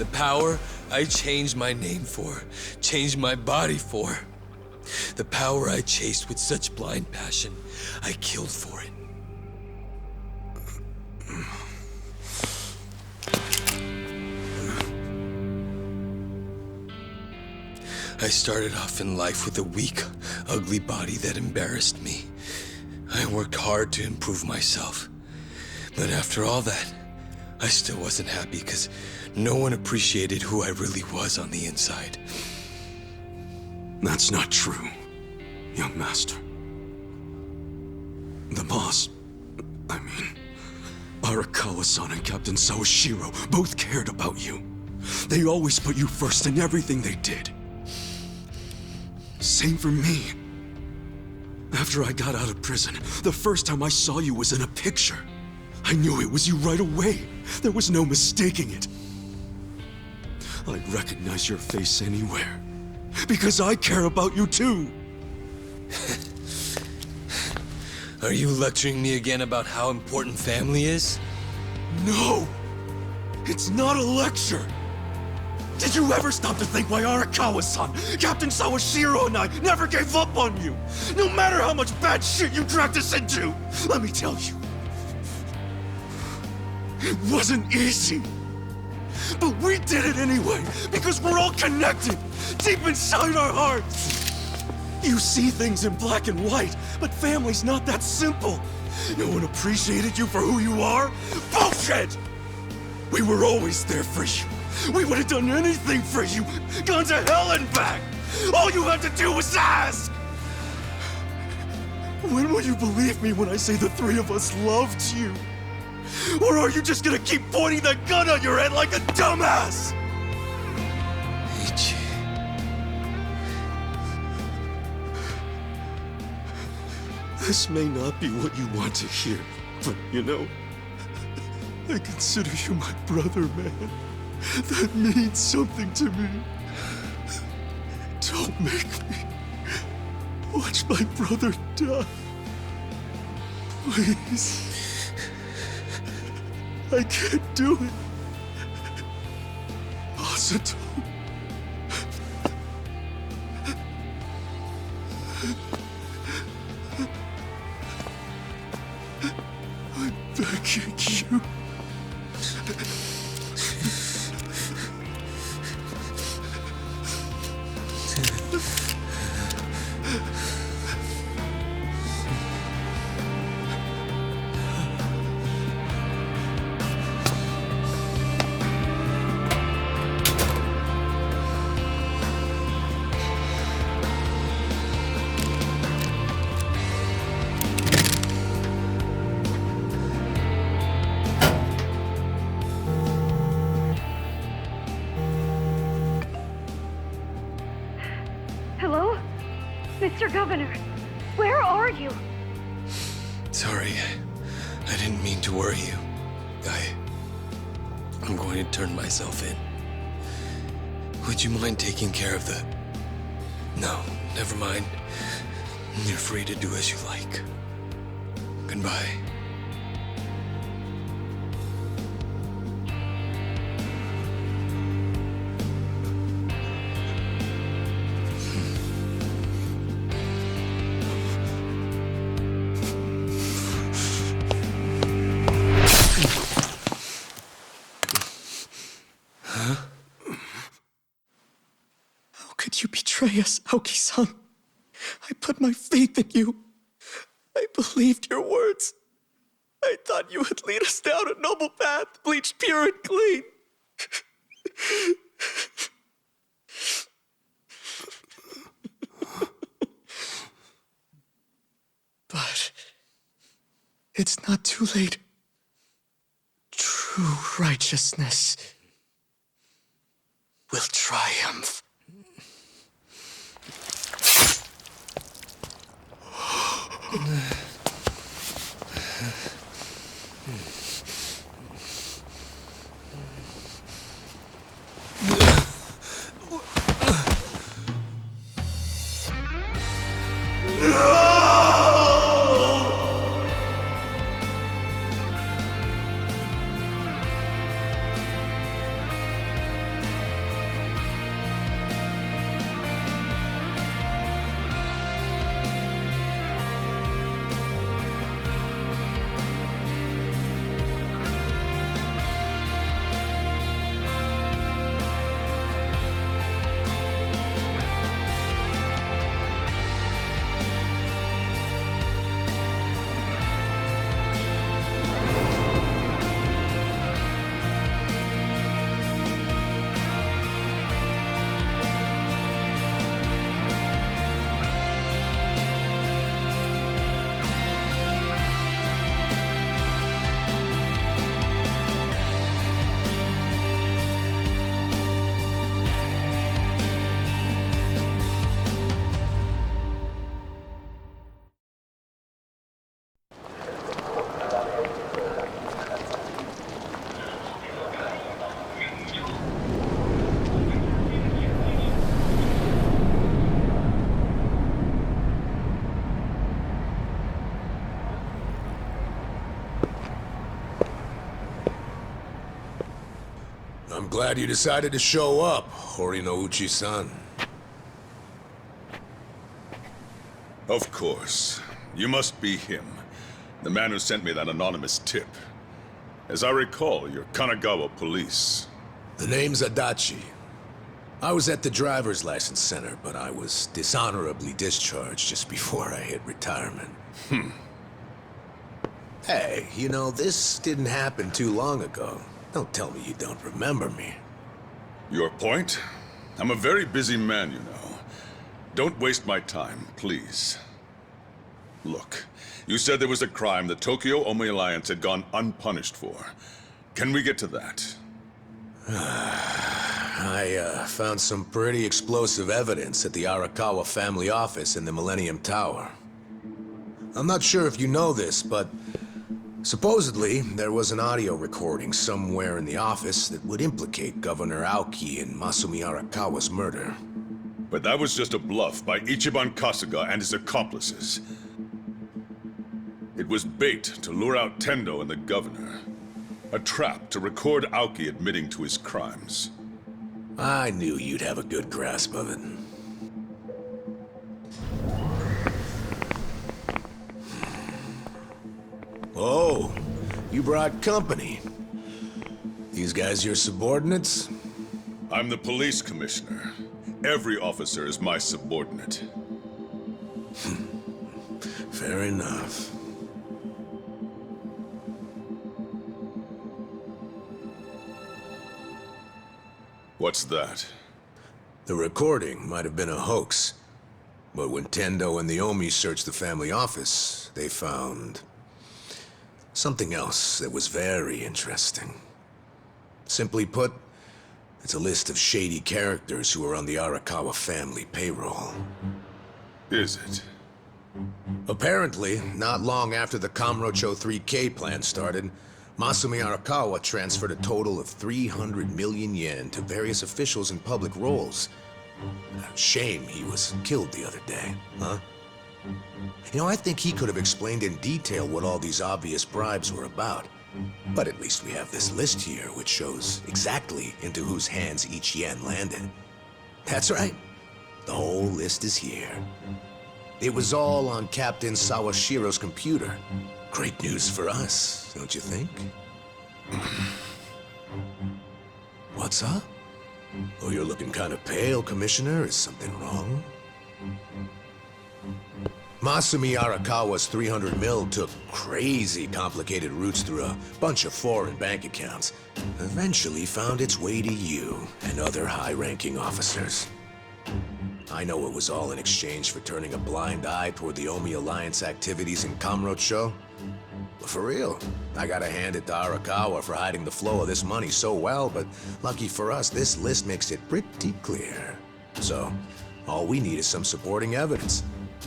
The power I changed my name for, changed my body for. The power I chased with such blind passion, I killed for it. I started off in life with a weak, ugly body that embarrassed me. I worked hard to improve myself. But after all that, I still wasn't happy because no one appreciated who I really was on the inside. That's not true, young master. The boss, Arakawa-san and Captain Sawashiro both cared about you. They always put you first in everything they did. Same for me. After I got out of prison, the first time I saw you was in a picture. I knew it was you right away. There was no mistaking it. I'd recognize your face anywhere. Because I care about you too. Are you lecturing me again about how important family is? No! It's not a lecture! Did you ever stop to think why Arakawa-san, Captain Sawashiro and I never gave up on you? No matter how much bad shit you dragged us into! Let me tell you. It wasn't easy. But we did it anyway, because we're all connected, deep inside our hearts. You see things in black and white, but family's not that simple. No one appreciated you for who you are? Bullshit! We were always there for you. We would have done anything for you, gone to hell and back. All you had to do was ask. When will you believe me when I say the three of us loved you? Or are you just gonna keep pointing that gun on your head like a dumbass? Ichi. This may not be what you want to hear, but you know, I consider you my brother, man. That means something to me. Don't make me watch my brother die. Please. I can't do it. Masato. I'm begging you. Hello? Mr. Governor, where are you? Sorry, I didn't mean to worry you. I'm going to turn myself in. Would you mind taking care of the... No, never mind. You're free to do as you like. Goodbye. How could you betray us, Aoki-san? I put my faith in you. I believed your words. I thought you would lead us down a noble path, bleached pure and clean. But it's not too late. True righteousness will triumph. I'm glad you decided to show up, Horinouchi-san. Of course. You must be him. The man who sent me that anonymous tip. As I recall, you're Kanagawa police. The name's Adachi. I was at the driver's license center, but I was dishonorably discharged just before I hit retirement. Hey, you know, this didn't happen too long ago. Don't tell me you don't remember me. Your point? I'm a very busy man, you know. Don't waste my time, please. Look, you said there was a crime the Tokyo Omi Alliance had gone unpunished for. Can we get to that? I found some pretty explosive evidence at the Arakawa family office in the Millennium Tower. I'm not sure if you know this, but supposedly there was an audio recording somewhere in the office that would implicate Governor Aoki in Masumi Arakawa's murder. But that was just a bluff by Ichiban Kasuga and his accomplices. It was bait to lure out Tendo and the governor. A trap to record Aoki admitting to his crimes. I knew you'd have a good grasp of it. Oh, you brought company. These guys your subordinates? I'm the police commissioner. Every officer is my subordinate. Fair enough. What's that? The recording might have been a hoax, but when Tendo and the Omi searched the family office, they found something else that was very interesting. Simply put, it's a list of shady characters who are on the Arakawa family payroll. Is it? Apparently, not long after the Kamurocho 3K plan started, Masumi Arakawa transferred a total of 300 million yen to various officials in public roles. Shame he was killed the other day, huh? You know, I think he could have explained in detail what all these obvious bribes were about. But at least we have this list here, which shows exactly into whose hands each yen landed. That's right. The whole list is here. It was all on Captain Sawashiro's computer. Great news for us, don't you think? What's up? Oh, you're looking kind of pale, Commissioner. Is something wrong? Masumi Arakawa's 300 mil took crazy complicated routes through a bunch of foreign bank accounts. Eventually found its way to you and other high-ranking officers. I know it was all in exchange for turning a blind eye toward the Omi Alliance activities in Kamurocho. But for real, I gotta hand it to Arakawa for hiding the flow of this money so well, but lucky for us, this list makes it pretty clear. So, all we need is some supporting evidence.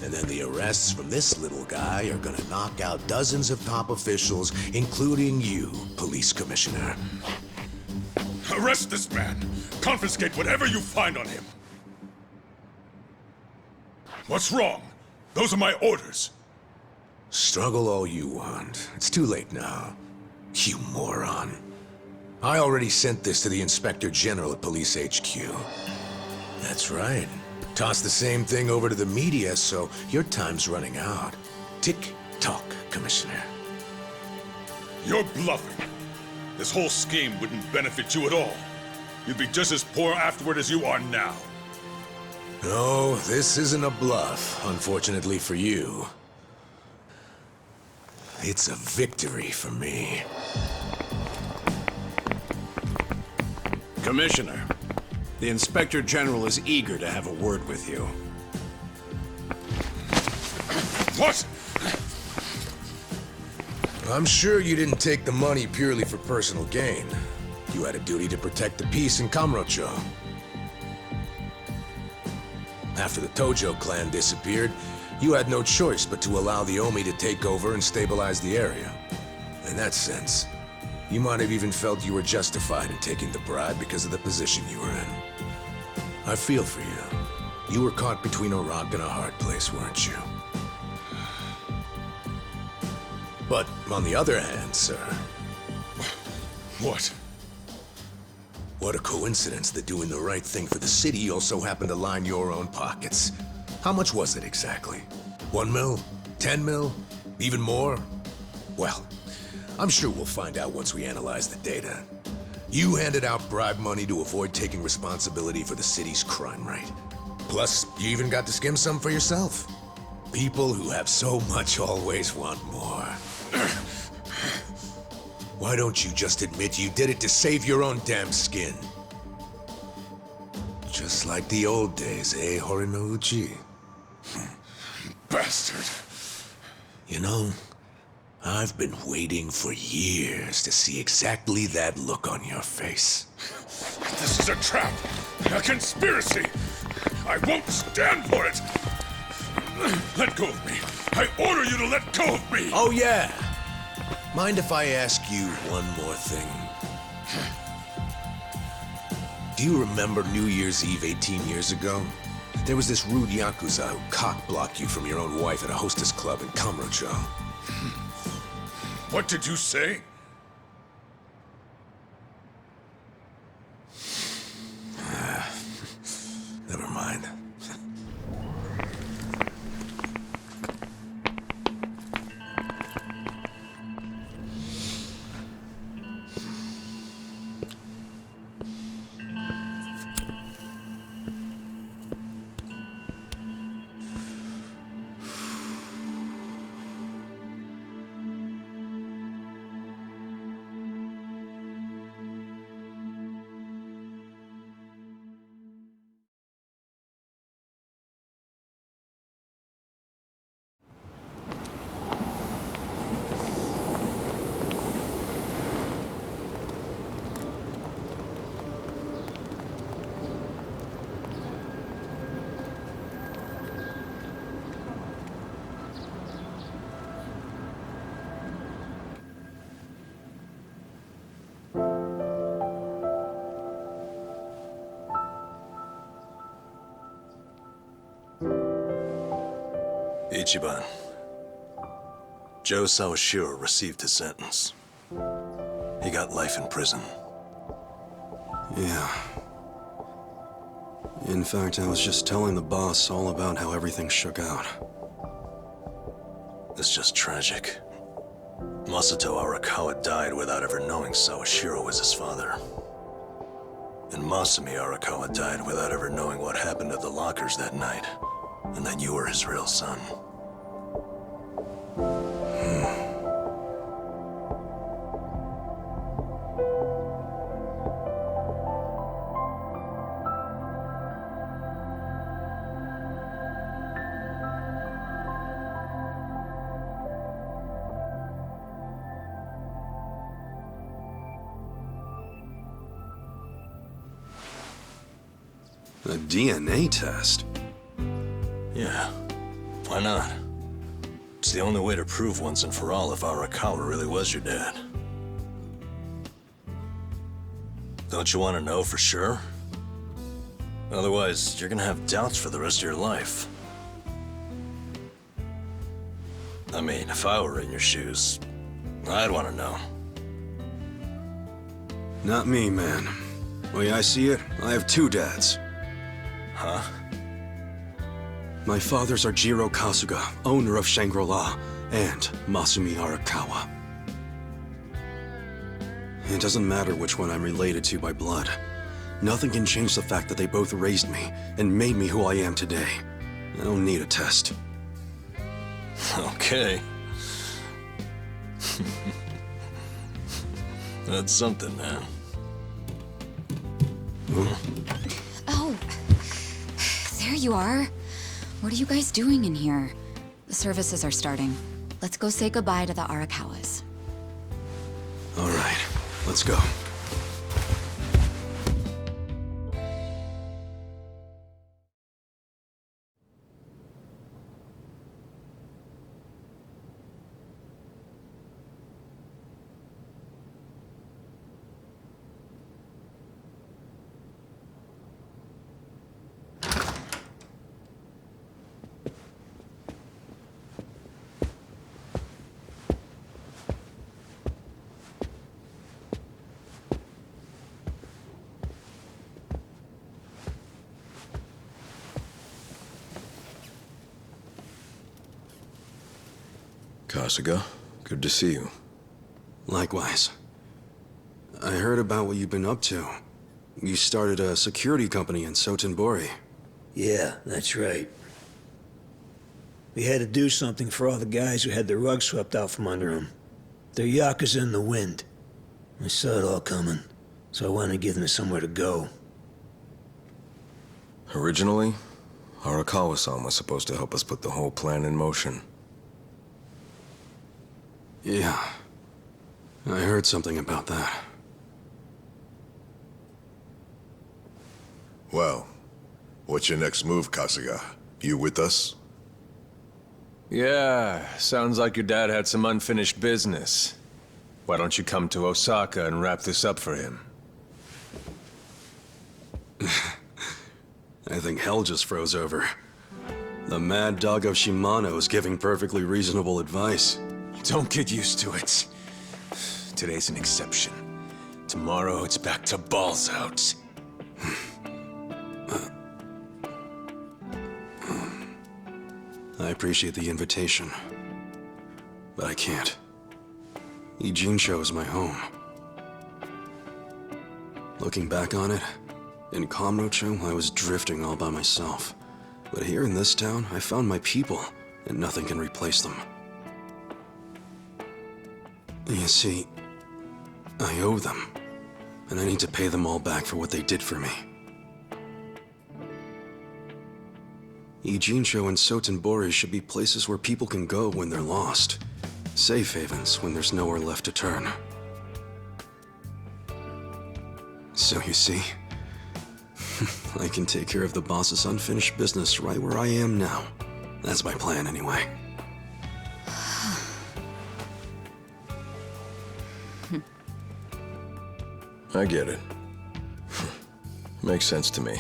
And then the arrests from this little guy are gonna knock out dozens of top officials, including you, Police Commissioner. Arrest this man! Confiscate whatever you find on him! What's wrong? Those are my orders. Struggle all you want. It's too late now. You moron. I already sent this to the Inspector General at Police HQ. That's right. Toss the same thing over to the media, so your time's running out. Tick-tock, Commissioner. You're bluffing. This whole scheme wouldn't benefit you at all. You'd be just as poor afterward as you are now. No, this isn't a bluff, unfortunately for you. It's a victory for me. Commissioner, the Inspector General is eager to have a word with you. What? I'm sure you didn't take the money purely for personal gain. You had a duty to protect the peace in Kamurocho. After the Tojo clan disappeared, you had no choice but to allow the Omi to take over and stabilize the area. In that sense, you might have even felt you were justified in taking the bribe because of the position you were in. I feel for you. You were caught between a rock and a hard place, weren't you? But on the other hand, sir... What? What a coincidence that doing the right thing for the city also happened to line your own pockets. How much was it exactly? 1 mil? 10 mil? Even more? Well, I'm sure we'll find out once we analyze the data. You handed out bribe money to avoid taking responsibility for the city's crime rate. Plus, you even got to skim some for yourself. People who have so much always want more. Why don't you just admit you did it to save your own damn skin? Just like the old days, eh, Horinouchi? Bastard! You know, I've been waiting for years to see exactly that look on your face. This is a trap! A conspiracy! I won't stand for it! Let go of me! I order you to let go of me! Oh yeah! Mind if I ask you one more thing? Do you remember New Year's Eve 18 years ago? There was this rude Yakuza who cock-blocked you from your own wife at a hostess club in Kamurocho. What did you say? Never mind. Ichiban. Joe Sawashiro received his sentence. He got life in prison. Yeah. In fact, I was just telling the boss all about how everything shook out. It's just tragic. Masato Arakawa died without ever knowing Sawashiro was his father. And Masumi Arakawa died without ever knowing what happened at the lockers that night, and that you were his real son. A DNA test? Yeah, why not? It's the only way to prove once and for all if Arakawa really was your dad. Don't you want to know for sure? Otherwise, you're gonna have doubts for the rest of your life. I mean, if I were in your shoes, I'd want to know. Not me, man. The way I see it, I have two dads. Huh? My fathers are Jiro Kasuga, owner of Shangri-La, and Masumi Arakawa. It doesn't matter which one I'm related to by blood. Nothing can change the fact that they both raised me and made me who I am today. I don't need a test. Okay. That's something, man. Oh, there you are. What are you guys doing in here? The services are starting. Let's go say goodbye to the Arakawas. All right, let's go. Kasuga, good to see you. Likewise. I heard about what you've been up to. You started a security company in Sotenbori. Yeah, that's right. We had to do something for all the guys who had their rug swept out from under them. They're Yakuza in the wind. I saw it all coming, so I wanted to give them somewhere to go. Originally, Arakawa-san was supposed to help us put the whole plan in motion. Yeah. I heard something about that. Well, what's your next move, Kasuga? You with us? Yeah, sounds like your dad had some unfinished business. Why don't you come to Osaka and wrap this up for him? I think hell just froze over. The mad dog of Shimano is giving perfectly reasonable advice. Don't get used to it. Today's an exception. Tomorrow it's back to balls out. I appreciate the invitation, but I can't. Ijincho is my home. Looking back on it, in Kamurocho, I was drifting all by myself. But here in this town, I found my people, and nothing can replace them. You see, I owe them, and I need to pay them all back for what they did for me. Ijincho and Sotenbori should be places where people can go when they're lost. Safe havens when there's nowhere left to turn. So you see, I can take care of the boss's unfinished business right where I am now. That's my plan anyway. I get it. Makes sense to me.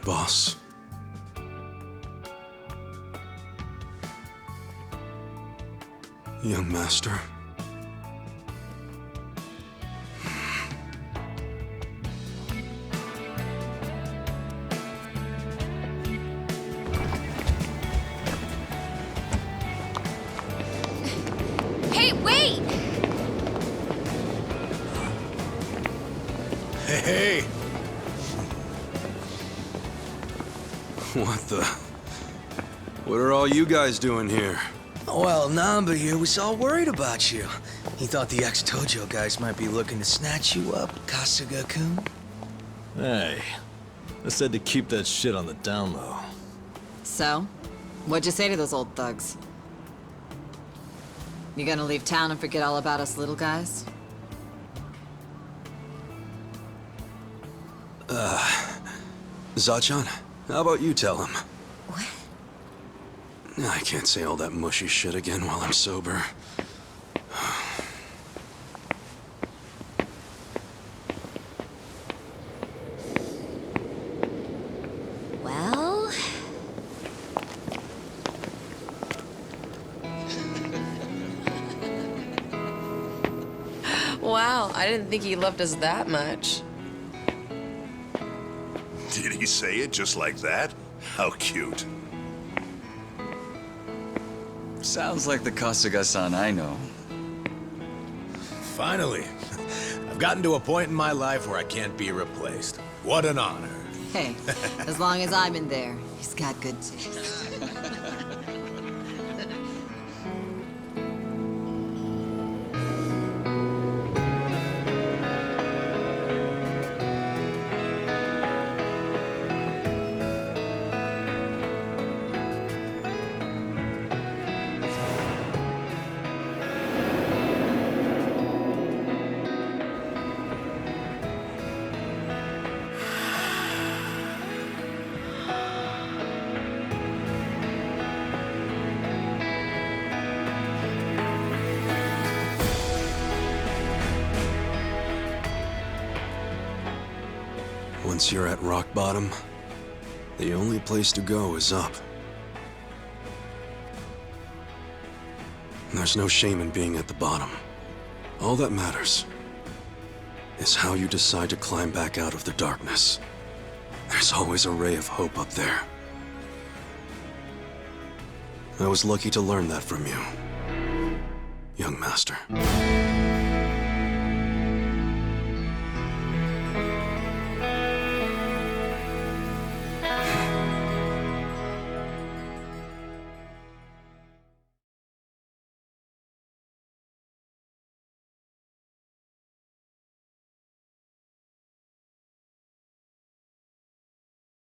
Boss. Young master. Hey, wait! Hey! What the? What are all you guys doing here? Well, Namba here was all worried about you. He thought the ex-Tojo guys might be looking to snatch you up, Kasuga-kun. Hey, I said to keep that shit on the down low. So? What'd you say to those old thugs? You gonna leave town and forget all about us little guys? Zachan, how about you tell him? What? I can't say all that mushy shit again while I'm sober. Well... Wow, I didn't think he loved us that much. Did he say it just like that? How cute. Sounds like the Kasuga-san I know. Finally. I've gotten to a point in my life where I can't be replaced. What an honor. Hey, as long as I'm in there, he's got good taste. Once you're at rock bottom, the only place to go is up. There's no shame in being at the bottom. All that matters is how you decide to climb back out of the darkness. There's always a ray of hope up there. I was lucky to learn that from you, young master.